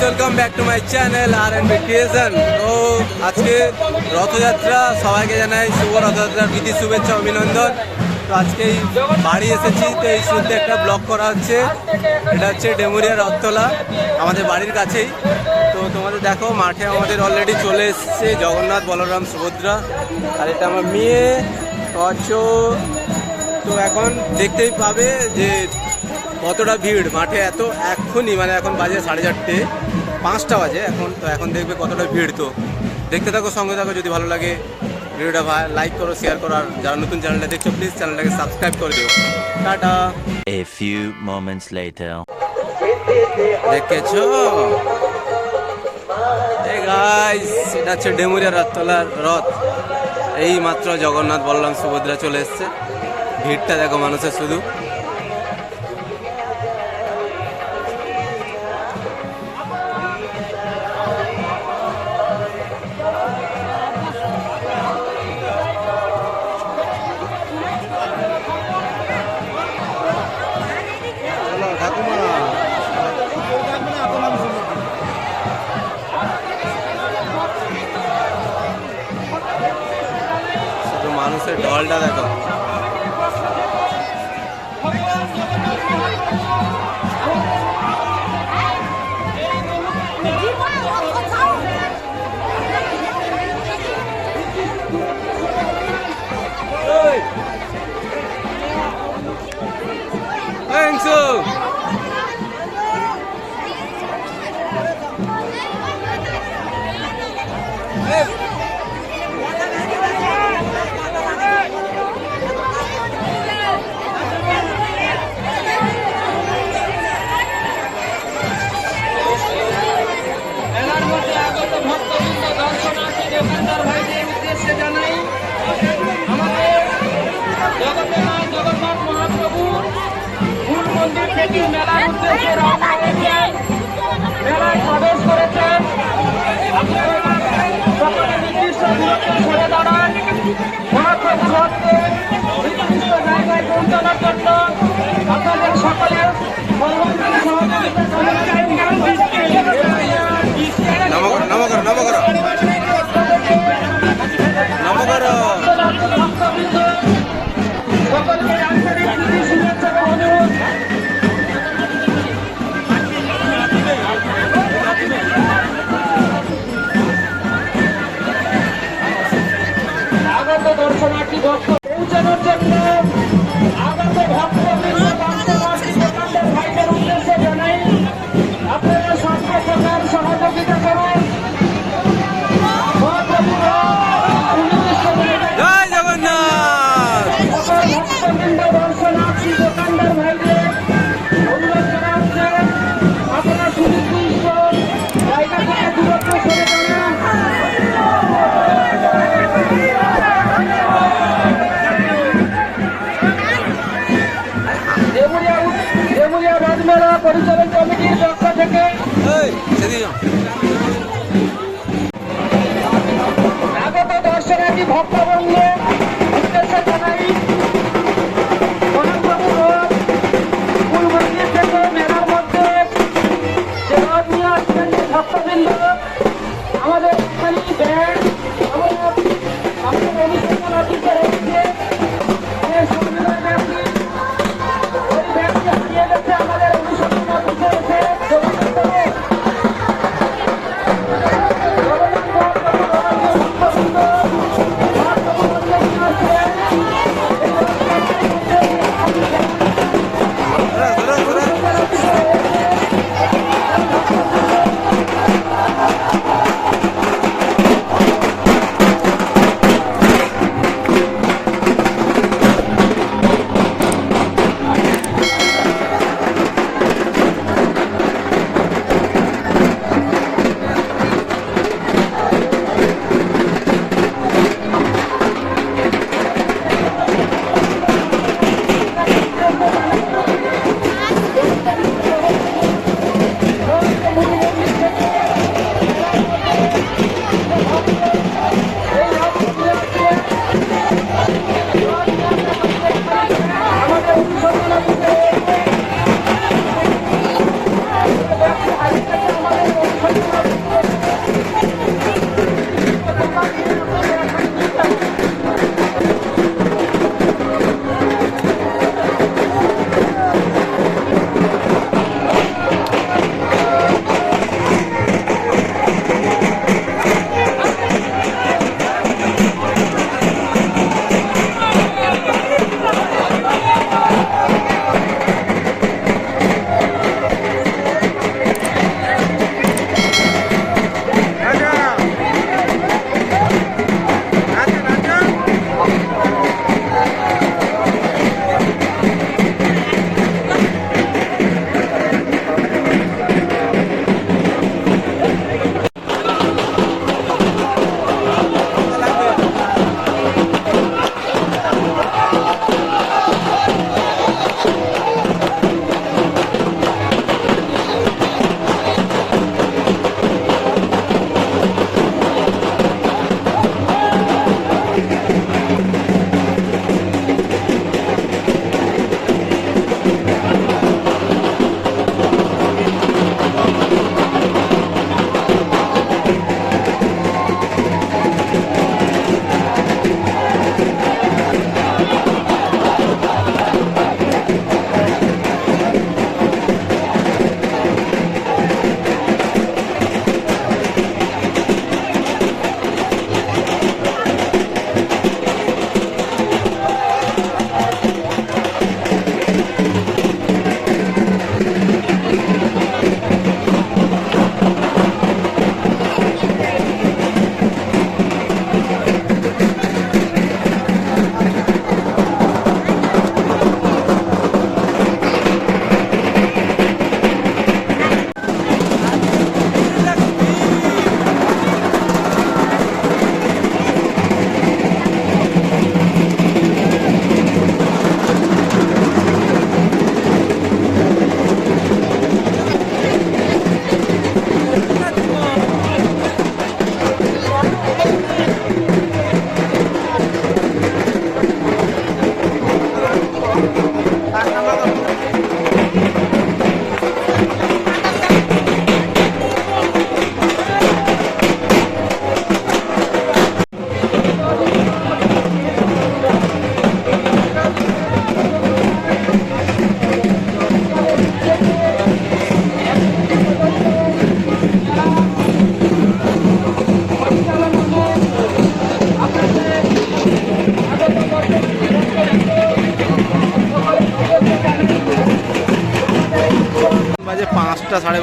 Welcome back to my channel আর&বি creation. তো আজকে রথযাত্রা, সবাইকে জানাই শুভ রথযাত্রার প্রীতি শুভেচ্ছা অভিনন্দন। তো আজকেই বাড়ি এসেছি, তো এই শুরুতে একটা ব্লগ করা হচ্ছে। এটা হচ্ছে ডেমুরিয়া রথতলা, আমাদের বাড়ির কাছেই। তো তোমাদের দেখো, মাঠে আমাদের অলরেডি চলে এসছে জগন্নাথ, বলরাম, সুভদ্রা, আর এটা আমার মেয়ে অচ। তো এখন দেখতেই পাবে যে কতটা ভিড় মাঠে। এত এক্ষুনি মানে এখন বাজে 4:30, 5টা বাজে এখন। তো এখন দেখবে কতটা ভিড়। তো দেখতে থাকো, সঙ্গে থাকো। যদি ভালো লাগে ভিডিওটা লাইক করো, শেয়ার করো, আর যারা নতুন চ্যানেলটা দেখছো প্লিজ চ্যানেলটাকে সাবস্ক্রাইব করে দিও। Tata. A few moments later. দেখেছো এই গাইস, এটা হচ্ছে ডেমুরিয়া রথতলার রথ। এই মাত্র জগন্নাথ, বলরাম, সুভদ্রা চলে এসছে। ভিড়টা দেখো মানুষের শুধু। শুধু মানুষের ঢলটা দেখো। জগন্নাথ মহাপ্রভু মূল মন্দির থেকে মেলার উদ্দেশ্যে রওনা হয়েছেন, মেলায় প্রবেশ করেছেন। সকলে নির্দিষ্ট দূরত্বে সরে দাঁড়ান। মহাপ্রভু রথকে নির্দিষ্ট জায়গায় পৌঁছানোর জন্য আপনাদের সকলের সর্বাঙ্গীন সহযোগিতা সকলকে আন্তরিক প্রীতি শুভেচ্ছা ও অনুরোধ। আগত দর্শনার্থী ভক্ত পৌঁছানোর জন্য আগত ভক্তবৃন্দ দোকানদার ভাইদের উদ্দেশ্যে জানাই, আপনারা সর্ব প্রকার সহযোগিতা করুন। জয় জগন্নাথ। ভক্তবৃন্দ দর্শনার্থী দোকানদার ভাইদের অনুরোধ করা হচ্ছে, আপনারা সুনির্দিষ্ট জায়গা থেকে দূরত্ব সরে দাঁড়ান। ডেমুরিয়া রথমেলা পরিচালন কমিটির পক্ষ থেকে আগত দর্শনার্থী ভক্তবৃন্দ উদ্দেশ্যে জানাই, মহাপ্রভু রথ মূল মন্দির থেকে মেলার মধ্যে যে রথ নিয়ে আসছেন যে ভক্তবৃন্দ, আমাদের এখানে ব্যান্ড আমাদের অনুষ্ঠান অফিসে রয়েছে। যে সুন্দর ব্যক্তি, ওই ব্যক্তি হারিয়ে গেছে আমাদের অনুষ্ঠান অফিসে এসে যোগাযোগ করে।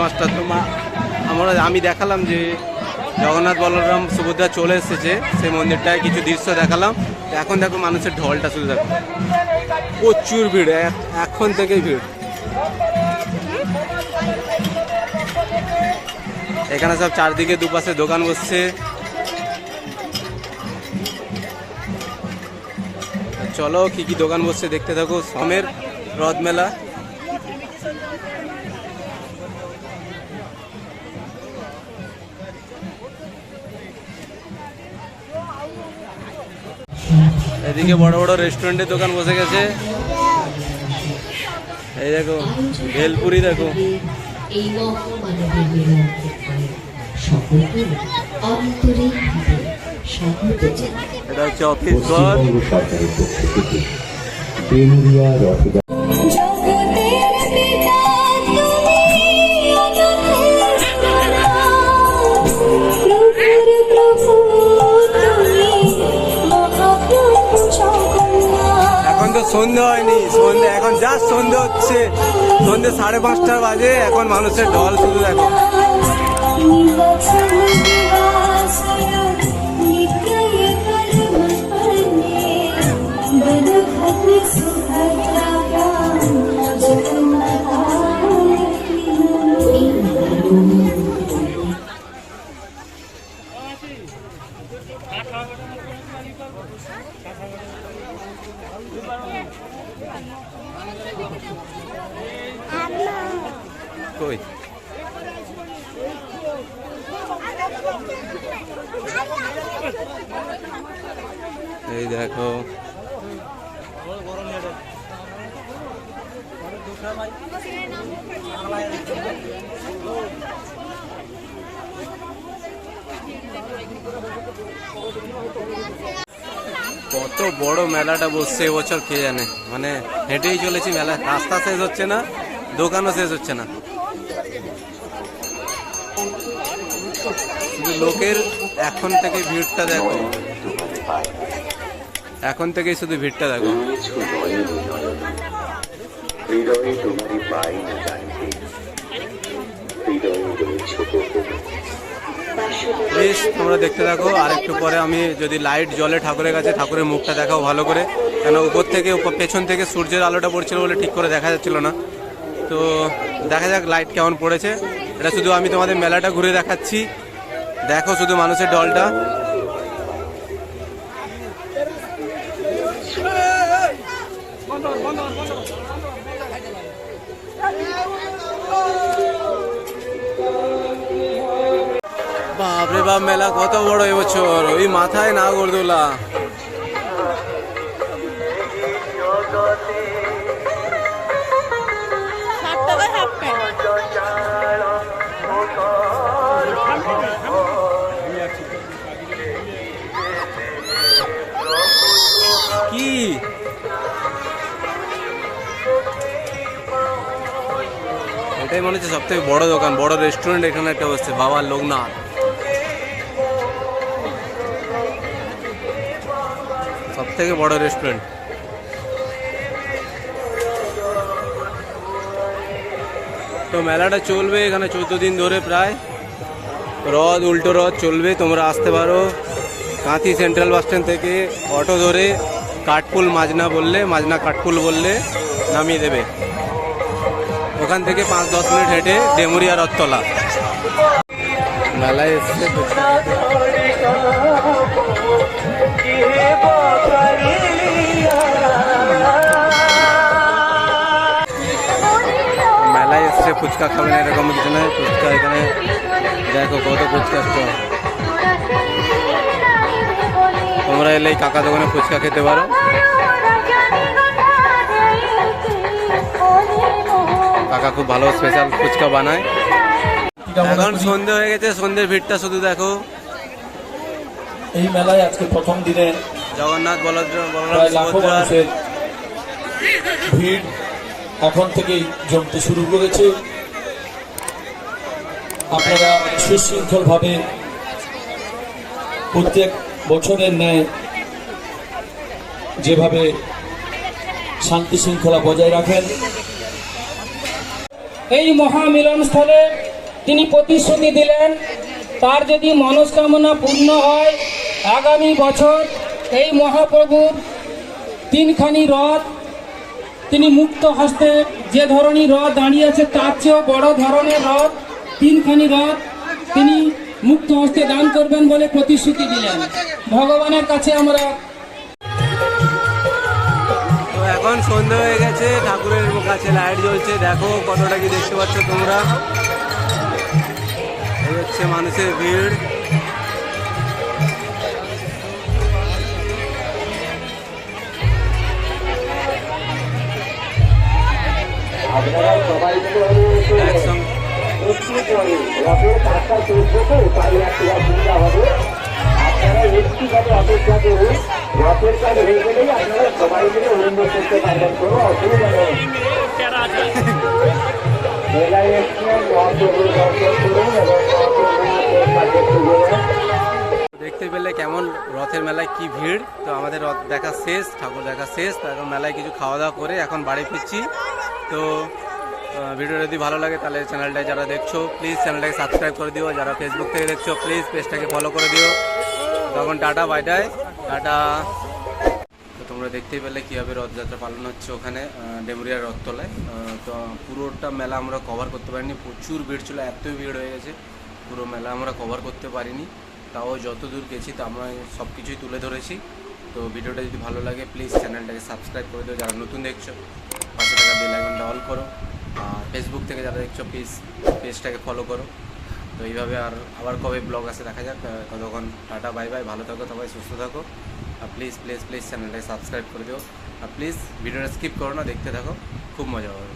5:30 তো আমি দেখালাম যে জগন্নাথ বলরাম সুভদ্রা চলে এসেছে সেই মন্দিরটায়, কিছু দৃশ্য দেখালাম। তো এখন দেখো মানুষের ঢলটা শুধু দেখো, প্রচুর ভিড়, এখন থেকেই ভিড়। এখানে সব চারদিকে দুপাশে দোকান বসছে। চলো কি কি দোকান বসছে দেখতে থাকো। সমের রথ মেলা, এদিকে বড় বড় রেস্টুরেন্টের দোকান বসে গেছে। এই দেখো ভেলপুরি, দেখো এই মহামানবের মিলন সকলকে আন্তরিকভাবে স্বাগত জানাই। এটা হচ্ছে অফিস ঘর। পশ্চিমবঙ্গ সরকারের পক্ষ থেকে বেলুড়িয়া রথযাত্রা এখন তো সন্ধে হয়নি, সন্ধে এখন জাস্ট সন্ধে হচ্ছে, সন্ধে 5:30 বাজে। এখন মানুষের ঢল শুধু দেখো। কই এই দেখো, কত বড় মেলাটা বসছে এবছর কে জানে। মানে হেঁটেই চলেছি, মেলা রাস্তা শেষ হচ্ছে না, দোকানও শেষ হচ্ছে না, শুধু লোকের। এখন থেকে ভিড়টা দেখো, এখন থেকেই শুধু ভিড়টা দেখো। প্লিজ তোমরা দেখতে থাকো। আর একটু পরে আমি যদি লাইট জ্বলে ঠাকুরের কাছে, ঠাকুরের মুখটা দেখাও ভালো করে, কেন উপর থেকে পেছন থেকে সূর্যের আলোটা পড়ছিল বলে ঠিক করে দেখা যাচ্ছিল না। তো দেখা যাক লাইট কেমন পড়েছে। এটা শুধু আমি তোমাদের মেলাটা ঘুরে দেখাচ্ছি, দেখো শুধু মানুষের ঢলটা। বাপরে বাপ, মেলা কত বড় এবছর, ওই মাথায় না গড়দোলা। কি এটাই মনে হচ্ছে সব থেকে বড় দোকান, বড় রেস্টুরেন্ট এখানে একটা বসছে, বাবা লোকনাথ। সব থেকে বড় রেস্টুরেন্ট। তো মেলাটা চলবে এখানে 14 দিন ধরে প্রায়। রথ, উল্টো রথ চলবে। তোমরা আসতে পারো কাঁথি সেন্ট্রাল বাস স্ট্যান্ড থেকে অটো ধরে কাঠপুল মাজনা বললে, মাজনা কাঠপুল বললে নামিয়ে দেবে। ওখান থেকে 5-10 মিনিট হেঁটে ডেমুরিয়া রথতলা। মেলায় এসছে মেলায় এসছে ফুচকা খাবেন, এরকম কিছু নয়। ফুচকা এখানে দেখো কত ফুচকা স্টল। তোমরা এলে এই কাকা দোকানে ফুচকা খেতে পারো। কাকা খুব ভালো স্পেশাল ফুচকা বানায়। এখন সন্ধে হয়ে গেছে, সন্ধ্যের ভিড়টা শুধু দেখো। এই মেলায় আজকে প্রথম দিনে জগন্নাথ বলরাম প্রায় লাখো সুভদ্রার মানুষের ভিড় এখন থেকেই জমতে শুরু করেছে। আপনারা সুশৃঙ্খলভাবে প্রত্যেক বছরের ন্যায় যেভাবে শান্তি শৃঙ্খলা বজায় রাখেন, এই মহামিলনস্থলে তিনি প্রতিশ্রুতি দিলেন, তার যদি মনস্কামনা পূর্ণ হয় আগামী বছর এই মহাপ্রভুর তিনখানি রথ তিনি মুক্ত হস্তে, যে ধরনের রথ দাঁড়িয়ে আছে তার চেয়েও বড় ধরনের রথ, তিনখানি রথ তিনি মুক্ত হস্তে দান করবেন বলে প্রতিশ্রুতি দিলেন। ভগবানের কাছে আমরা তো এখন সন্ধ্যা হয়ে গেছে, ঠাকুরের কাছে লাইট জ্বলছে, দেখো কতটা কি দেখতে পাচ্ছ তোমরা। এই হচ্ছে মানুষের ভিড়। একসঙ্গে দেখতে পেলে কেমন রথের মেলায় কি ভিড়। তো আমাদের রথ দেখা শেষ, ঠাকুর দেখা শেষ, তো এখন মেলায় কিছু খাওয়া দাওয়া করে এখন বাড়ি ফিরছি। তো ভিডিও যদি ভালো লাগে তাহলে চ্যানেলটায় যারা দেখছো প্লিজ চ্যানেলটাকে সাবস্ক্রাইব করে দিও, যারা ফেসবুক থেকে দেখছো প্লিজ পেজটাকে ফলো করে দিও। তখন টাটা, বাই বাই, টাটা। তো তোমরা দেখতেই পেলে কীভাবে রথযাত্রা পালন হচ্ছে ওখানে ডেমুরিয়ার রথতলায়। তো পুরোটা মেলা আমরা কভার করতে পারিনি, প্রচুর ভিড় ছিল, এতই ভিড় হয়ে গেছে পুরো মেলা আমরা কভার করতে পারিনি। তাও যত দূর গেছি তো আমরা সব কিছুই তুলে ধরেছি। তো ভিডিওটা যদি ভালো লাগে প্লিজ চ্যানেলটাকে সাবস্ক্রাইব করে দিও, যারা নতুন দেখছো পাশে থাকা বেল আইকনটা অল করো, আর ফেসবুক থেকে যারা দেখছো প্লিজ পেজটাকে ফলো করো। তো এইভাবে আবার কবে ব্লগ আসে দেখা যাক। ততক্ষণ টাটা, বাই বাই, ভালো থাকো সবাই, সুস্থ থাকো। আর প্লিজ প্লিজ প্লিজ চ্যানেলটাকে সাবস্ক্রাইব করে দিও, আর প্লিজ ভিডিওটা স্কিপ করো না, দেখতে থাকো, খুব মজা হবে।